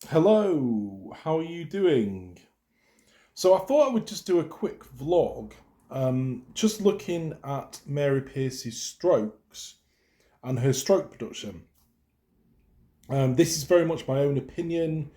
Hello, how are you doing? So I thought I would just do a quick vlog, just looking at Mary Pierce's strokes and her stroke production. This is very much my own opinion.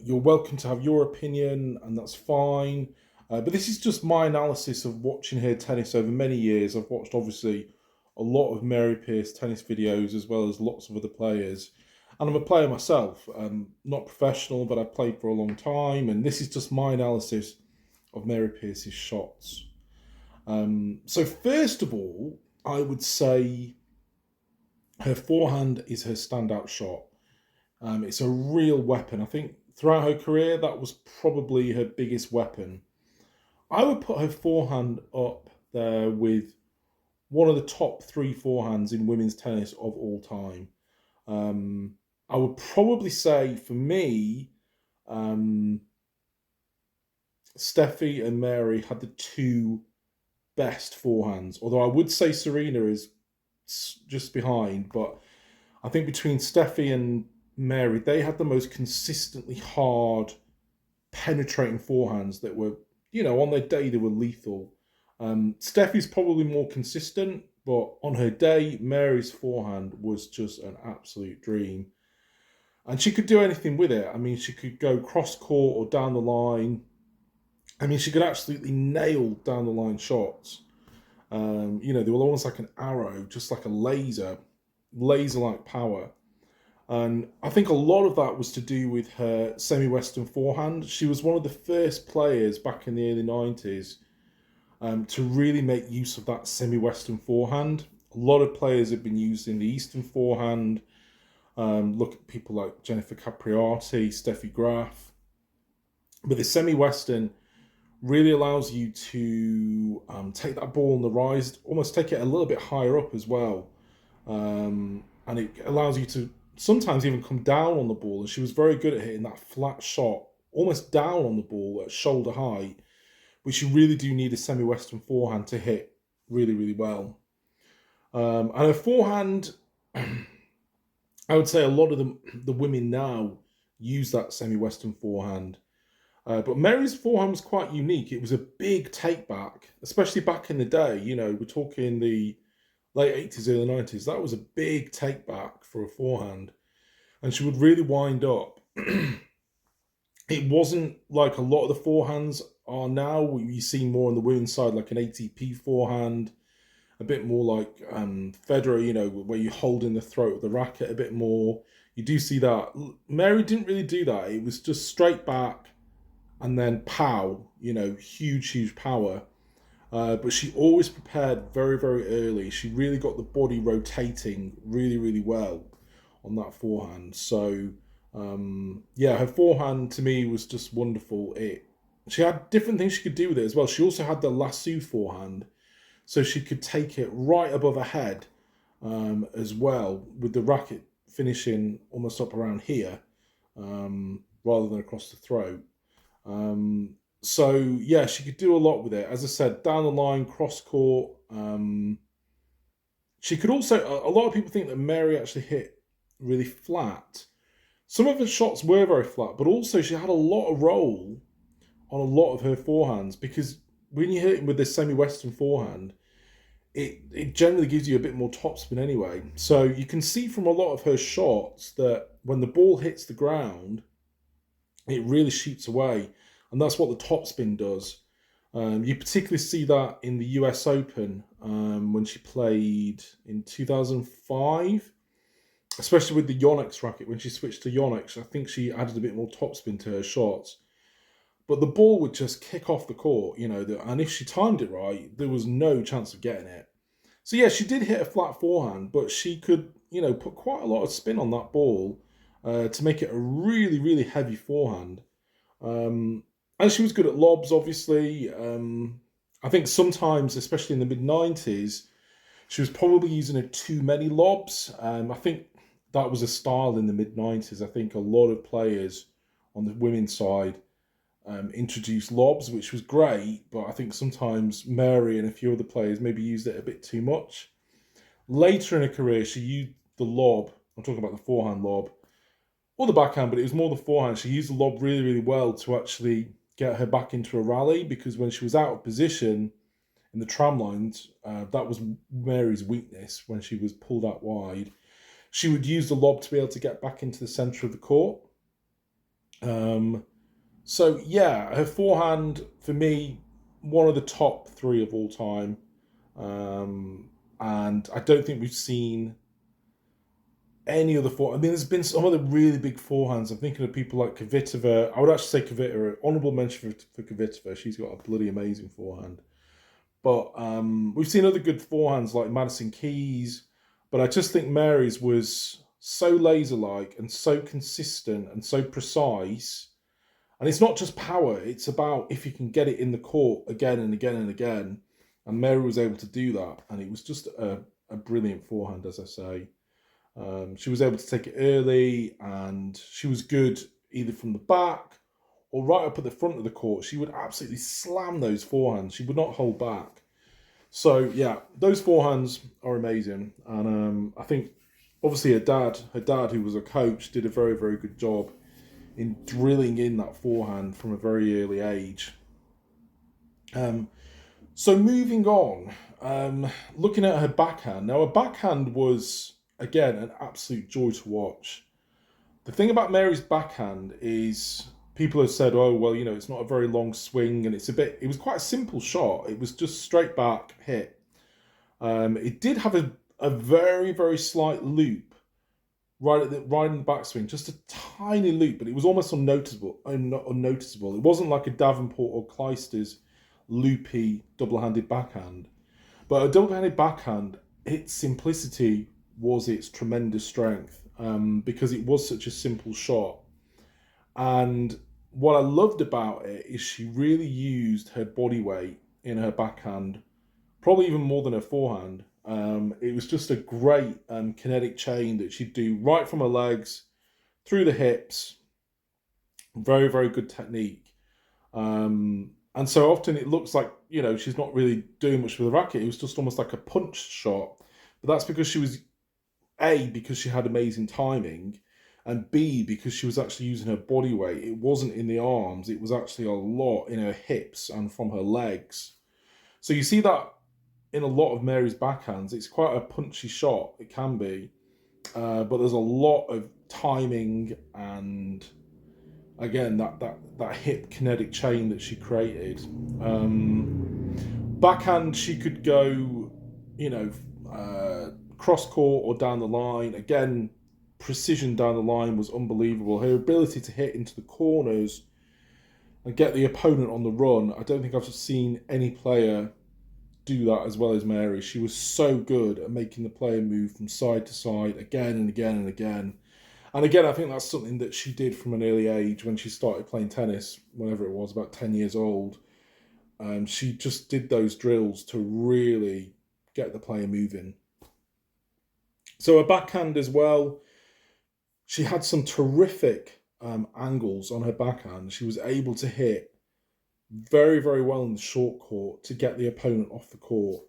You're welcome to have your opinion, and that's fine. But this is just my analysis of watching her tennis over many years. I've watched obviously a lot of Mary Pierce tennis videos as well as lots of other players. And I'm a player myself, not professional, but I've played for a long time. And this is just my analysis of Mary Pierce's shots. So, first of all, I would say her forehand is her standout shot. It's a real weapon. I think throughout her career, that was probably her biggest weapon. I would put her forehand up there with one of the top three forehands in women's tennis of all time. I would probably say for me, um, Steffi and Mary had the two best forehands. Although I would say Serena is just behind, but I think between Steffi and Mary, they had the most consistently hard, penetrating forehands that were, on their day they were lethal. Steffi's probably more consistent, but on her day, Mary's forehand was just an absolute dream. And she could do anything with it. I mean, she could go cross court or down the line. I mean, she could absolutely nail down the line shots. They were almost like an arrow, just like a laser like power. And I think a lot of that was to do with her semi Western forehand. She was one of the first players back in the early 90s to really make use of that semi Western forehand. A lot of players have been using the Eastern forehand. Look at people like Jennifer Capriati, Steffi Graf. But the semi Western really allows you to take that ball on the rise, almost take it a little bit higher up as well. And it allows you to sometimes even come down on the ball. And she was very good at hitting that flat shot, almost down on the ball at shoulder height, which you really do need a semi-western forehand to hit really, really well. And her forehand, I would say a lot of the women now use that semi-western forehand. But Mary's forehand was quite unique. It was a big take back, especially back in the day. We're talking the late 80s, early 90s. That was a big take back for a forehand. And she would really wind up. It wasn't like a lot of the forehands are now. You see more on the women's side, like an ATP forehand, a bit more like Federer, where you hold in the throat of the racket a bit more. You do see that. Mary didn't really do that. It was just straight back and then pow, huge, huge power. But she always prepared very, very early. She really got the body rotating really, really well on that forehand. So, yeah, her forehand to me was just wonderful. She had different things she could do with it as well. She also had the lasso forehand, so she could take it right above her head as well, with the racket finishing almost up around here rather than across the throat. So yeah, she could do a lot with it. As I said, down the line, cross court. She could also. A lot of people think that Mary actually hit really flat. Some of her shots were very flat, but also she had a lot of roll on a lot of her forehands because when you hit it with this semi-western forehand, it generally gives you a bit more topspin anyway. So you can see from a lot of her shots that when the ball hits the ground, it really shoots away, and that's what the topspin does. You particularly see that in the US Open when she played in 2005, especially with the Yonex racket. When she switched to Yonex, I think she added a bit more topspin to her shots. But the ball would just kick off the court, and if she timed it right, there was no chance of getting it. So yeah, she did hit a flat forehand, but she could, put quite a lot of spin on that ball to make it a really, really heavy forehand. And she was good at lobs, obviously. I think sometimes, especially in the mid 90s, she was probably using too many lobs. I think that was a style in the mid 90s. I think a lot of players on the women's side introduced lobs, which was great, but I think sometimes Mary and a few other players maybe used it a bit too much. Later in her career, she used the lob. I'm talking about the forehand lob or the backhand, but it was more the forehand. She used the lob really, really well to actually get her back into a rally, because when she was out of position in the tram lines, that was Mary's weakness when she was pulled out wide. She would use the lob to be able to get back into the centre of the court. So yeah, her forehand for me, one of the top three of all time, and I don't think we've seen any other forehand. I mean, there's been some other really big forehands. I'm thinking of people like Kvitova. I would actually say Kvitova, honourable mention for Kvitova. She's got a bloody amazing forehand. But we've seen other good forehands like Madison Keys. But I just think Mary's was so laser-like and so consistent and so precise. And it's not just power, it's about if you can get it in the court again and again and again. And Mary was able to do that. And it was just a brilliant forehand, as I say. She was able to take it early, and she was good either from the back or right up at the front of the court. She would absolutely slam those forehands. She would not hold back. So yeah, those forehands are amazing. And I think obviously her dad, who was a coach, did a very, very good job in drilling in that forehand from a very early age. So moving on, looking at her backhand. Now, her backhand was, again, an absolute joy to watch. The thing about Mary's backhand is people have said, oh, well, it's not a very long swing, and it was quite a simple shot. It was just straight back hit. It did have a very, very slight loop right in the backswing, just a tiny loop, but it was almost unnoticeable. It wasn't like a Davenport or Clijsters loopy double-handed backhand. But a double-handed backhand, its simplicity was its tremendous strength, because it was such a simple shot. And what I loved about it is she really used her body weight in her backhand, probably even more than her forehand. It was just a great kinetic chain that she'd do right from her legs, through the hips. Very, very good technique. And so often it looks like, she's not really doing much with the racket. It was just almost like a punch shot. But that's because she was, A, because she had amazing timing, and B, because she was actually using her body weight. It wasn't in the arms. It was actually a lot in her hips and from her legs. So you see that in a lot of Mary's backhands. It's quite a punchy shot. It can be. But there's a lot of timing and, again, that hip kinetic chain that she created. Backhand, she could go, cross court or down the line. Again, precision down the line was unbelievable. Her ability to hit into the corners and get the opponent on the run. I don't think I've seen any player do that as well as Mary. She was so good at making the player move from side to side again and again and again. And again, I think that's something that she did from an early age when she started playing tennis, whenever it was, about 10 years old. She just did those drills to really get the player moving. So her backhand as well, she had some terrific angles on her backhand. She was able to hit very, very well in the short court to get the opponent off the court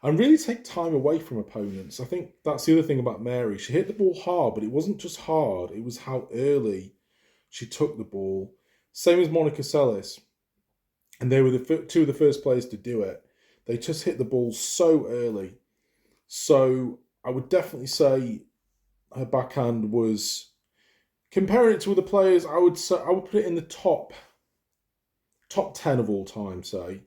and really take time away from opponents. I think that's the other thing about Mary. She hit the ball hard, but it wasn't just hard. It was how early she took the ball. Same as Monica Seles. And they were two of the first players to do it. They just hit the ball so early. So I would definitely say her backhand was, comparing it to other players, I would put it in the top 10 of all time, say.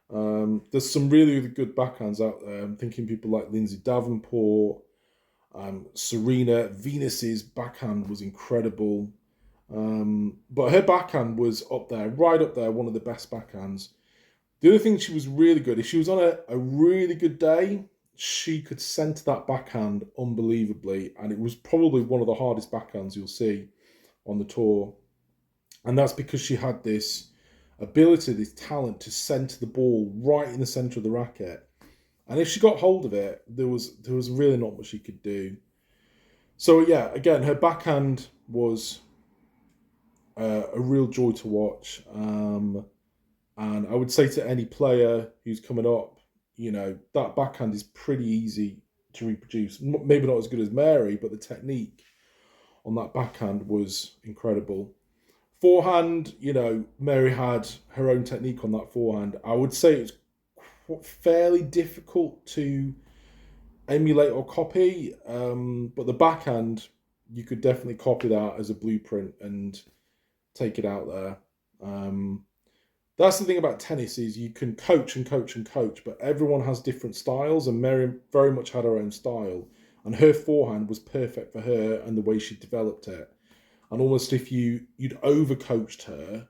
There's some really, really good backhands out there. I'm thinking people like Lindsay Davenport, Serena. Venus's backhand was incredible. But her backhand was up there, right up there, one of the best backhands. The other thing, she was really good. If she was on a really good day, she could centre that backhand unbelievably. And it was probably one of the hardest backhands you'll see on the tour. And that's because she had this ability, this talent to centre the ball right in the centre of the racket. And if she got hold of it, there was really not much she could do. So yeah, again, her backhand was a real joy to watch. And I would say to any player who's coming up, that backhand is pretty easy to reproduce. Maybe not as good as Mary, but the technique on that backhand was incredible. Forehand, Mary had her own technique on that forehand. I would say it's fairly difficult to emulate or copy, but the backhand, you could definitely copy that as a blueprint and take it out there. That's the thing about tennis is you can coach and coach and coach, but everyone has different styles, and Mary very much had her own style, and her forehand was perfect for her and the way she developed it. And almost if you'd overcoached her,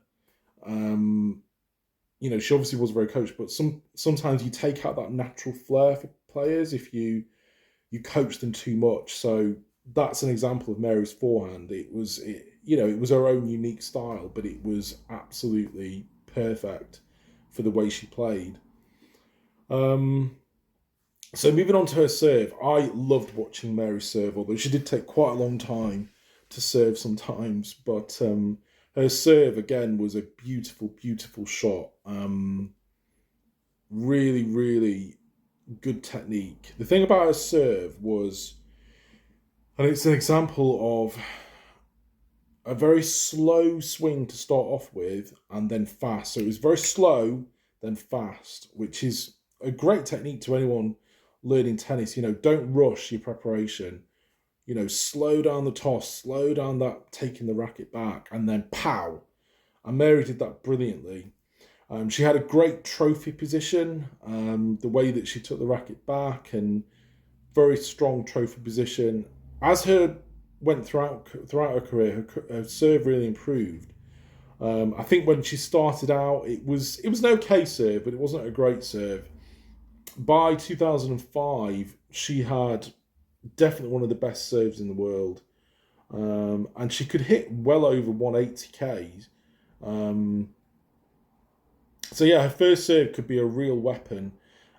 um, she obviously was very coached, but sometimes you take out that natural flair for players if you coach them too much. So that's an example of Mary's forehand. It was her own unique style, but it was absolutely perfect for the way she played. Um, so moving on to her serve, I loved watching Mary serve, although she did take quite a long time to serve sometimes. But her serve again was a beautiful, beautiful shot. Really, really good technique. The thing about her serve was, and it's an example of a very slow swing to start off with and then fast. So it was very slow, then fast, which is a great technique to anyone learning tennis. Don't rush your preparation. Slow down the toss, slow down that taking the racket back, and then pow. And Mary did that brilliantly. She had a great trophy position, the way that she took the racket back, and very strong trophy position. As her went throughout her career, her serve really improved. I think when she started out, it was an okay serve, but it wasn't a great serve. By 2005, she had definitely one of the best serves in the world, and she could hit well over 180 Ks. So yeah, her first serve could be a real weapon,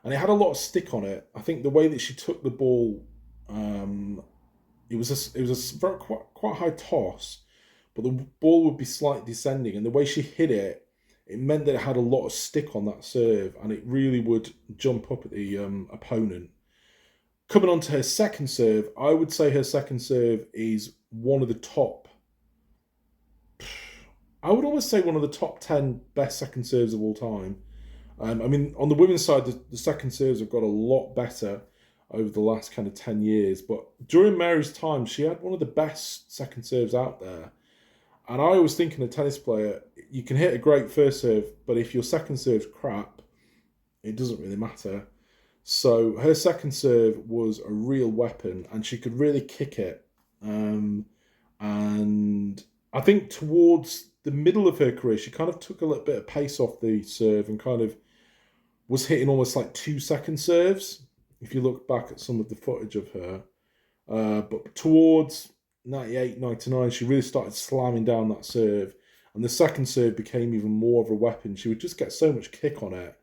and it had a lot of stick on it. I think the way that she took the ball, it was a very quite high toss, but the ball would be slightly descending, and the way she hit it, it meant that it had a lot of stick on that serve, and it really would jump up at the opponent. Coming on to her second serve, I would say her second serve is one of the top. I would almost say one of the top 10 best second serves of all time. On the women's side, the second serves have got a lot better over the last kind of 10 years. But during Mary's time, she had one of the best second serves out there. And I always think in a tennis player, you can hit a great first serve, but if your second serve's crap, it doesn't really matter. So her second serve was a real weapon, and she could really kick it. And I think towards the middle of her career, she kind of took a little bit of pace off the serve and kind of was hitting almost like 2 second serves, if you look back at some of the footage of her. But towards 98, 99, she really started slamming down that serve. And the second serve became even more of a weapon. She would just get so much kick on it.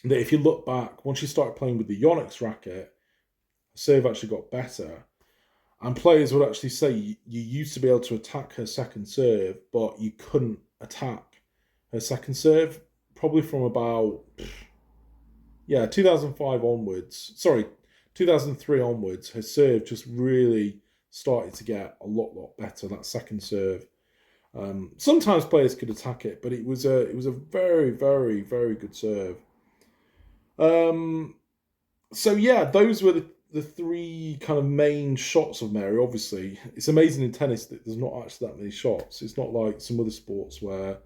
That if you look back, once she started playing with the Yonex racket, the serve actually got better. And players would actually say you used to be able to attack her second serve, but you couldn't attack her second serve probably from about 2005 onwards. Sorry, 2003 onwards. Her serve just really started to get a lot better. That second serve. Sometimes players could attack it, but it was a very very very good serve. So yeah, those were the three kind of main shots of Mary. Obviously, it's amazing in tennis that there's not actually that many shots. It's not like some other sports where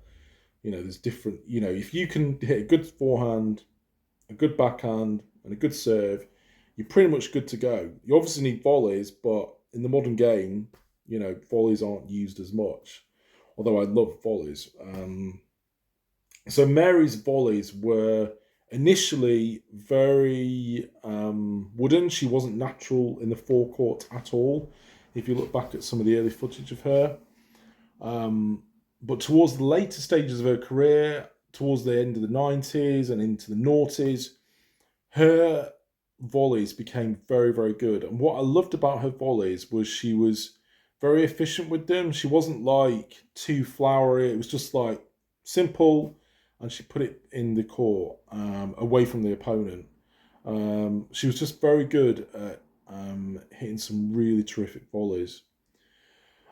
there's different. If you can hit a good forehand, a good backhand, and a good serve, you're pretty much good to go. You obviously need volleys, but in the modern game, volleys aren't used as much. Although I love volleys. So Mary's volleys were initially very wooden. She wasn't natural in the forecourt at all, if you look back at some of the early footage of her. But towards the later stages of her career, towards the end of the 90s and into the noughties, her volleys became very, very good. And what I loved about her volleys was she was very efficient with them. She wasn't like too flowery. It was just like simple, and she put it in the court away from the opponent. She was just very good at hitting some really terrific volleys.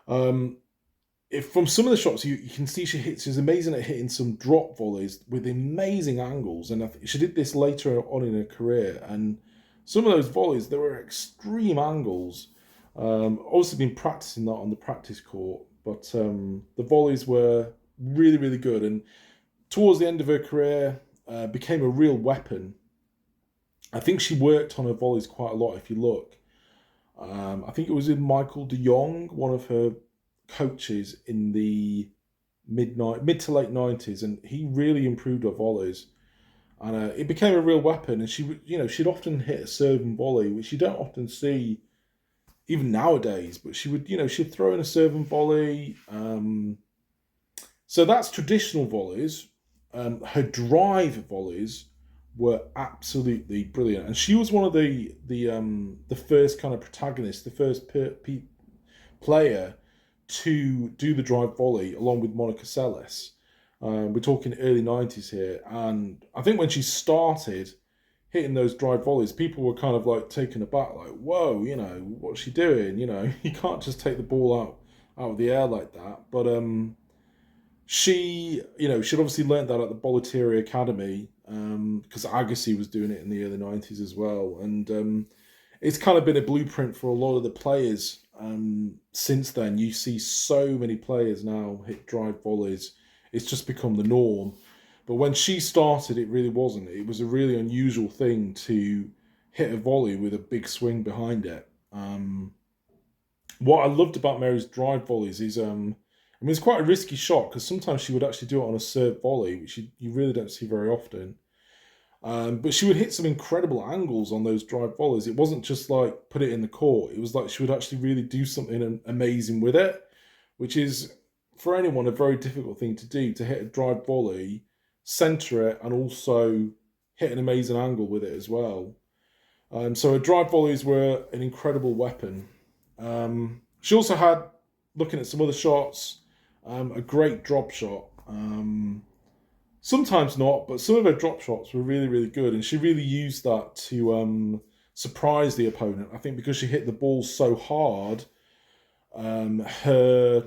Um, if from some of the shots you can see she's amazing at hitting some drop volleys with amazing angles, and I think she did this later on in her career. And some of those volleys, there were extreme angles. Obviously, been practicing that on the practice court, but the volleys were really, really good. And towards the end of her career, became a real weapon. I think she worked on her volleys quite a lot. If you look, I think it was in Michael de Jong, one of her coaches in the mid to late 90s, and he really improved her volleys, and it became a real weapon. And she'd often hit a serve and volley, which you don't often see even nowadays. But she'd throw in a serve and volley. So that's traditional volleys. Her drive volleys were absolutely brilliant, and she was one of the first kind of protagonists, the first player to do the drive volley along with Monica Seles. We're talking early 90s here, and I think when she started hitting those drive volleys, people were kind of like taken aback, like, whoa, what's she doing? You can't just take the ball out of the air like that. But she'd obviously learnt that at the Bollettieri Academy, because Agassi was doing it in the early 90s as well. And it's kind of been a blueprint for a lot of the players. Since then, you see so many players now hit drive volleys. It's just become the norm. But when she started, it really wasn't. It was a really unusual thing to hit a volley with a big swing behind it. What I loved about Mary's drive volleys is, it's quite a risky shot, because sometimes she would actually do it on a serve volley, which you really don't see very often. But she would hit some incredible angles on those drive volleys. It wasn't just like put it in the court. It was like she would actually really do something amazing with it, which is, for anyone, a very difficult thing to do, to hit a drive volley, centre it, and also hit an amazing angle with it as well. So her drive volleys were an incredible weapon. She also had, looking at some other shots, a great drop shot. Sometimes not, but some of her drop shots were really, really good, and she really used that to surprise the opponent. I think because she hit the ball so hard, her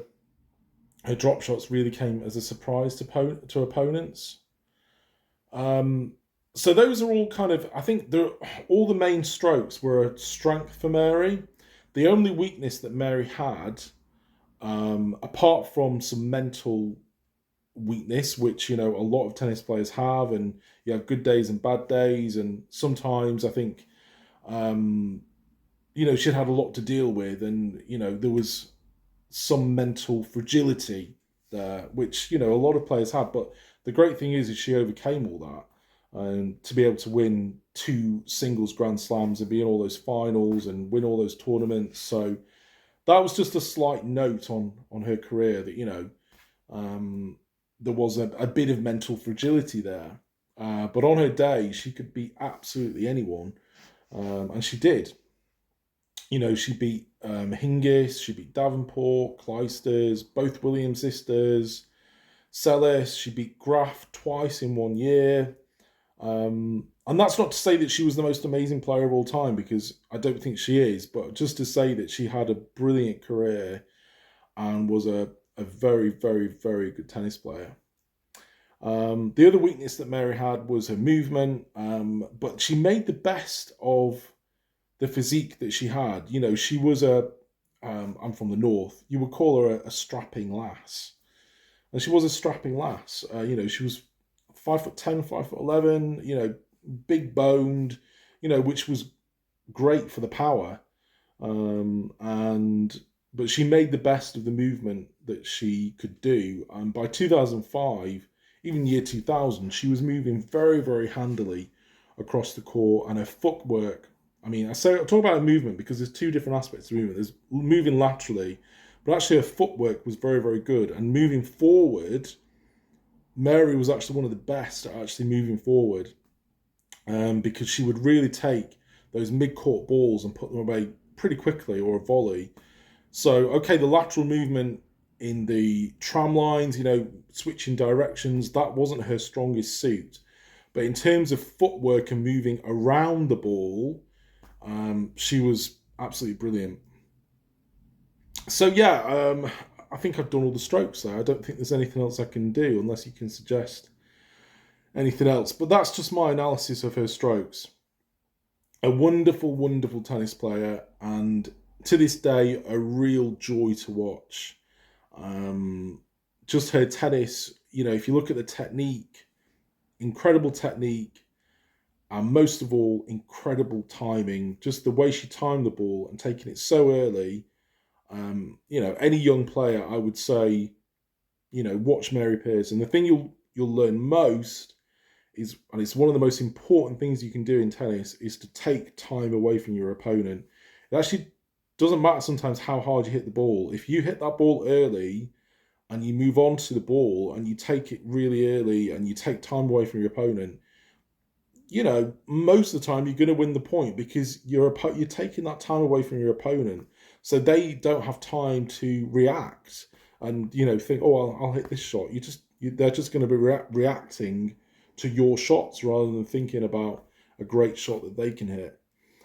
drop shots really came as a surprise to opponents. So those are all kind of, I think all the main strokes were a strength for Mary. The only weakness that Mary had, apart from some mental weakness, which a lot of tennis players have, and you have good days and bad days, and sometimes I think she'd had a lot to deal with, and there was some mental fragility there, which a lot of players had. But the great thing is she overcame all that, and to be able to win 2 singles Grand Slams and be in all those finals and win all those tournaments. So that was just a slight note on her career, that there was a bit of mental fragility there. But on her day, she could beat absolutely anyone. And she did. She beat Hingis, she beat Davenport, Clijsters, both Williams sisters, Seles. She beat Graf twice in 1 year. And that's not to say that she was the most amazing player of all time, because I don't think she is, but just to say that she had a brilliant career and was a very, very, very good tennis player. The other weakness that Mary had was her movement, but she made the best of the physique that she had. She was I'm from the north, you would call her a strapping lass. And she was a strapping lass. She was 5'10", 5'11", big boned, which was great for the power. But she made the best of the movement that she could do. And by 2005, even year 2000, she was moving very, very handily across the court, and her footwork. I talk about her movement because there's 2 different aspects of movement. There's moving laterally, but actually her footwork was very, very good. And moving forward, Mary was actually one of the best at actually moving forward, because she would really take those mid-court balls and put them away pretty quickly, or a volley. So, okay, the lateral movement in the tram lines, switching directions, that wasn't her strongest suit. But in terms of footwork and moving around the ball, she was absolutely brilliant. So yeah, I think I've done all the strokes there. I don't think there's anything else I can do unless you can suggest anything else. But that's just my analysis of her strokes. A wonderful, wonderful tennis player, and to this day, a real joy to watch. Um, just her tennis, if you look at the technique, incredible technique, and most of all, incredible timing. Just the way she timed the ball and taking it so early. Any young player, I would say, watch Mary Pierce. And the thing you'll learn most is, and it's one of the most important things you can do in tennis, is to take time away from your opponent. It actually doesn't matter sometimes how hard you hit the ball. If you hit that ball early and you move on to the ball and you take it really early and you take time away from your opponent, most of the time you're going to win the point because you're taking that time away from your opponent, so they don't have time to react and think, oh, I'll hit this shot. They're just going to be reacting to your shots rather than thinking about a great shot that they can hit.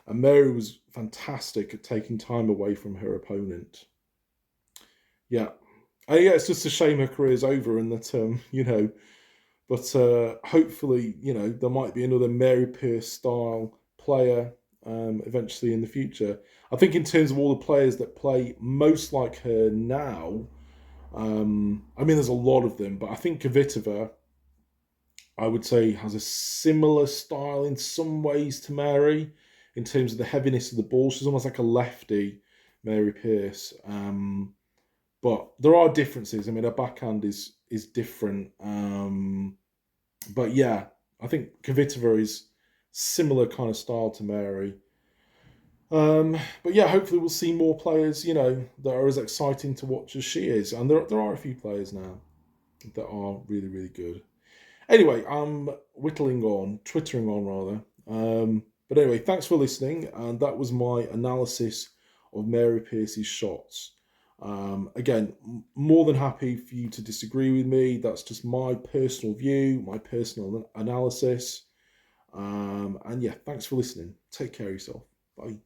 And Mary was fantastic at taking time away from her opponent. Yeah, yeah. It's just a shame her career's over and that But hopefully, there might be another Mary Pierce style player eventually in the future. I think in terms of all the players that play most like her now, I mean, there's a lot of them, but I think Kvitova, I would say, has a similar style in some ways to Mary in terms of the heaviness of the ball. She's almost like a lefty, Mary Pierce. But there are differences. I mean, her backhand is different. But yeah, I think Kvitova is similar kind of style to Mary. But yeah, hopefully we'll see more players, that are as exciting to watch as she is. And there are a few players now that are really, really good. Anyway, I'm twittering on rather. But anyway, thanks for listening. And that was my analysis of Mary Pierce's shots. Again, more than happy for you to disagree with me. That's just my personal view, my personal analysis. And yeah, thanks for listening. Take care of yourself. Bye.